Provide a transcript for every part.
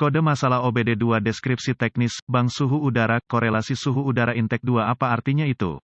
Kode masalah OBD2 deskripsi teknis, bank suhu udara, korelasi suhu udara intake 2 apa artinya itu?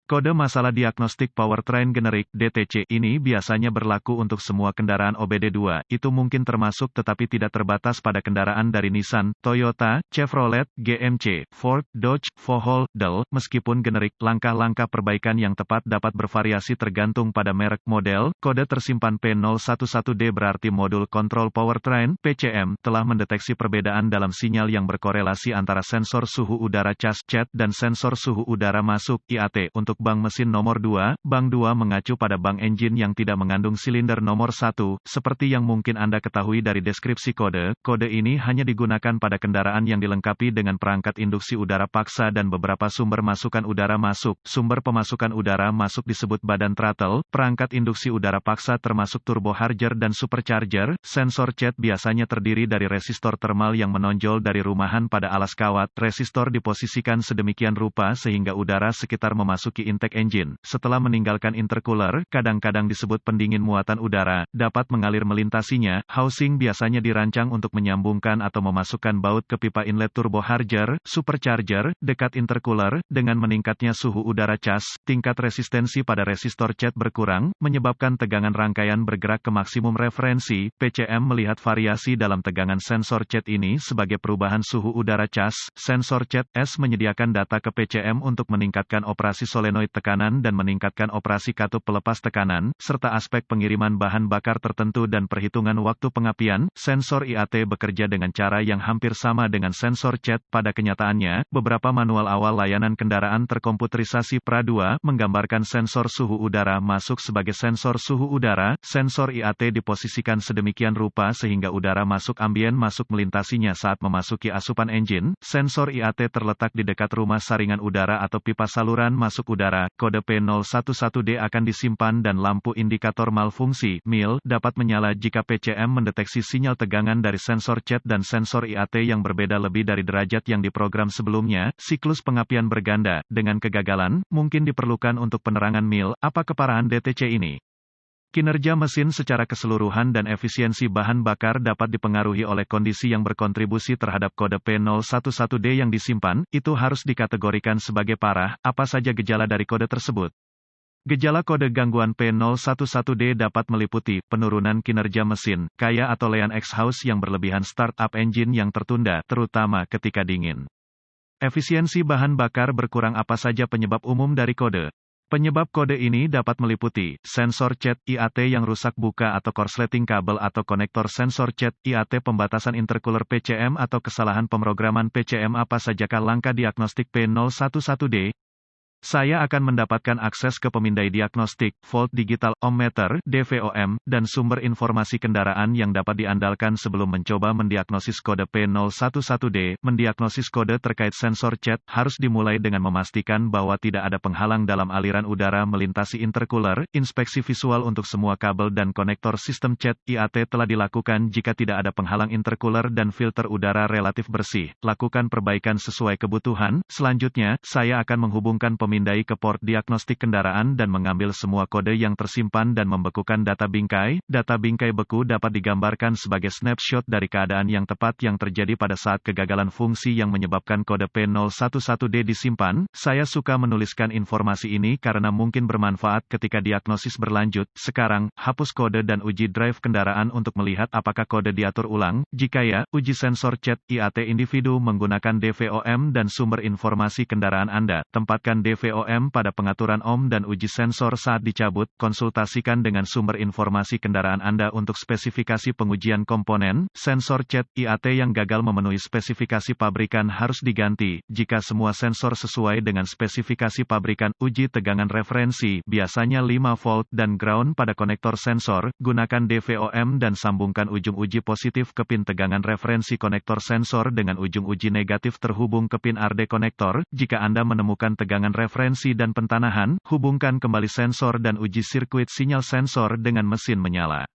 Kode masalah diagnostik powertrain generik (DTC) ini biasanya berlaku untuk semua kendaraan OBD2, itu mungkin termasuk tetapi tidak terbatas pada kendaraan dari Nissan, Toyota, Chevrolet, GMC, Ford, Dodge, Volvo, Dell. Meskipun generik, langkah-langkah perbaikan yang tepat dapat bervariasi tergantung pada merek model. Kode tersimpan P011D berarti modul kontrol powertrain (PCM) telah mendeteksi perbedaan dalam sinyal yang berkorelasi antara sensor suhu udara CAS (CAT) dan sensor suhu udara masuk (IAT). Untuk bank mesin nomor 2, bank 2 mengacu pada bank engine yang tidak mengandung silinder nomor 1, seperti yang mungkin Anda ketahui dari deskripsi kode. Kode ini hanya digunakan pada kendaraan yang dilengkapi dengan perangkat induksi udara paksa dan beberapa sumber masukan udara masuk. Sumber pemasukan udara masuk disebut badan throttle, perangkat induksi udara paksa termasuk turbo charger dan supercharger. Sensor CAT biasanya terdiri dari resistor thermal yang menonjol dari rumahan pada alas kawat. Resistor diposisikan sedemikian rupa sehingga udara sekitar memasuki intake engine. Setelah meninggalkan intercooler, kadang-kadang disebut pendingin muatan udara, dapat mengalir melintasinya. Housing biasanya dirancang untuk menyambungkan atau memasukkan baut ke pipa inlet turbo charger, supercharger, dekat intercooler. Dengan meningkatnya suhu udara CAS, tingkat resistensi pada resistor CAT berkurang, menyebabkan tegangan rangkaian bergerak ke maksimum referensi. PCM melihat variasi dalam tegangan sensor CAT ini sebagai perubahan suhu udara CAS. Sensor CAT S menyediakan data ke PCM untuk meningkatkan operasi solenoid tekanan dan meningkatkan operasi katup pelepas tekanan, serta aspek pengiriman bahan bakar tertentu dan perhitungan waktu pengapian. Sensor IAT bekerja dengan cara yang hampir sama dengan sensor CAT. Pada kenyataannya, beberapa manual awal layanan kendaraan terkomputerisasi PRA2 menggambarkan sensor suhu udara masuk sebagai sensor suhu udara. Sensor IAT diposisikan sedemikian rupa sehingga udara masuk ambien masuk melintasinya saat memasuki asupan engine. Sensor IAT terletak di dekat rumah saringan udara atau pipa saluran masuk udara. Kode P011D akan disimpan dan lampu indikator malfungsi (MIL) dapat menyala jika PCM mendeteksi sinyal tegangan dari sensor CAT dan sensor IAT yang berbeda lebih dari derajat yang diprogram sebelumnya. Siklus pengapian berganda. Dengan kegagalan, mungkin diperlukan untuk penerangan MIL. Apa keparahan DTC ini? Kinerja mesin secara keseluruhan dan efisiensi bahan bakar dapat dipengaruhi oleh kondisi yang berkontribusi terhadap kode P011D yang disimpan. Itu harus dikategorikan sebagai parah. Apa saja gejala dari kode tersebut? Gejala kode gangguan P011D dapat meliputi penurunan kinerja mesin, kaya atau lean exhaust yang berlebihan, startup engine yang tertunda, terutama ketika dingin. Efisiensi bahan bakar berkurang. Apa saja penyebab umum dari kode? Penyebab kode ini dapat meliputi sensor CAT IAT yang rusak, buka atau korsleting kabel atau konektor sensor CAT IAT, pembatasan intercooler PCM atau kesalahan pemrograman PCM. Apa sajakah langkah diagnostik P011D? Saya akan mendapatkan akses ke pemindai diagnostik, volt digital, ohmmeter, DVOM, dan sumber informasi kendaraan yang dapat diandalkan sebelum mencoba mendiagnosis kode P011D. Mendiagnosis kode terkait sensor CAT harus dimulai dengan memastikan bahwa tidak ada penghalang dalam aliran udara melintasi intercooler. Inspeksi visual untuk semua kabel dan konektor sistem CAT IAT telah dilakukan. Jika tidak ada penghalang intercooler dan filter udara relatif bersih, lakukan perbaikan sesuai kebutuhan. Selanjutnya, saya akan menghubungkan pemindai ke port diagnostik kendaraan dan mengambil semua kode yang tersimpan dan membekukan data bingkai. Data bingkai beku dapat digambarkan sebagai snapshot dari keadaan yang tepat yang terjadi pada saat kegagalan fungsi yang menyebabkan kode P011D disimpan. Saya suka menuliskan informasi ini karena mungkin bermanfaat ketika diagnosis berlanjut. Sekarang, hapus kode dan uji drive kendaraan untuk melihat apakah kode diatur ulang. Jika ya, uji sensor CAT IAT individu menggunakan DVOM dan sumber informasi kendaraan Anda. Tempatkan DVOM pada pengaturan ohm dan uji sensor saat dicabut. Konsultasikan dengan sumber informasi kendaraan Anda untuk spesifikasi pengujian komponen. Sensor CAT IAT yang gagal memenuhi spesifikasi pabrikan harus diganti. Jika semua sensor sesuai dengan spesifikasi pabrikan, uji tegangan referensi, biasanya 5 volt dan ground pada konektor sensor. Gunakan DVOM dan sambungkan ujung uji positif ke pin tegangan referensi konektor sensor dengan ujung uji negatif terhubung ke pin RD konektor. Jika Anda menemukan tegangan referensi dan pentanahan, hubungkan kembali sensor dan uji sirkuit sinyal sensor dengan mesin menyala.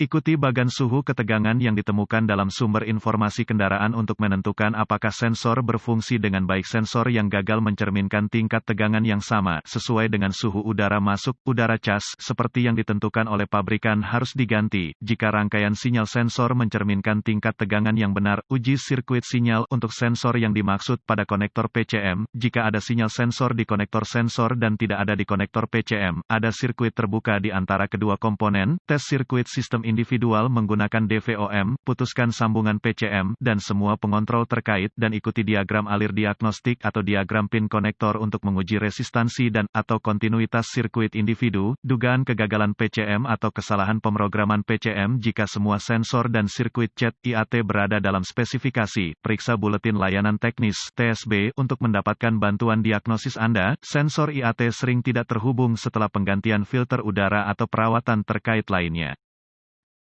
Ikuti bagan suhu ketegangan yang ditemukan dalam sumber informasi kendaraan untuk menentukan apakah sensor berfungsi dengan baik. Sensor yang gagal mencerminkan tingkat tegangan yang sama sesuai dengan suhu udara masuk. Udara cas seperti yang ditentukan oleh pabrikan harus diganti. Jika rangkaian sinyal sensor mencerminkan tingkat tegangan yang benar, uji sirkuit sinyal untuk sensor yang dimaksud pada konektor PCM. Jika ada sinyal sensor di konektor sensor dan tidak ada di konektor PCM, ada sirkuit terbuka di antara kedua komponen. Tes sirkuit sistem individual menggunakan DVOM, putuskan sambungan PCM, dan semua pengontrol terkait, dan ikuti diagram alir diagnostik atau diagram pin konektor untuk menguji resistansi dan/atau kontinuitas sirkuit individu. Dugaan kegagalan PCM atau kesalahan pemrograman PCM. Jika semua sensor dan sirkuit CAT IAT berada dalam spesifikasi, periksa buletin layanan teknis (TSB) untuk mendapatkan bantuan diagnosis Anda. Sensor IAT sering tidak terhubung setelah penggantian filter udara atau perawatan terkait lainnya.